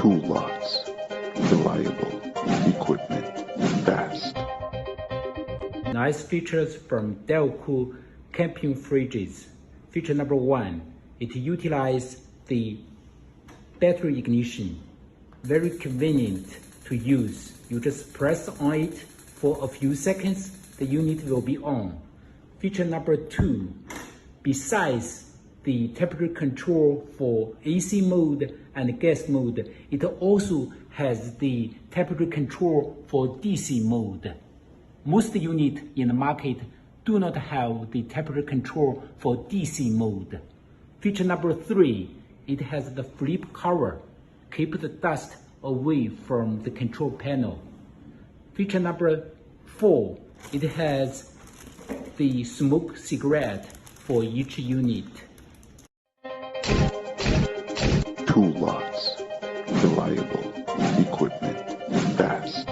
tool lots, reliable equipment, fast. Nice features from Delco camping fridges. Feature number 1, it utilizes the battery ignition. Very convenient to use. You just press on it for a few seconds, the unit will be on. Feature number 2, besides the temperature control for AC mode and gas mode, it also has the temperature control for DC mode. Most units in the market do not have the temperature control for DC mode. Feature number 3, it has the flip cover, keep the dust away from the control panel. Feature number 4, it has the smoke cigarette for each unit. Tool lots, reliable equipment, fast.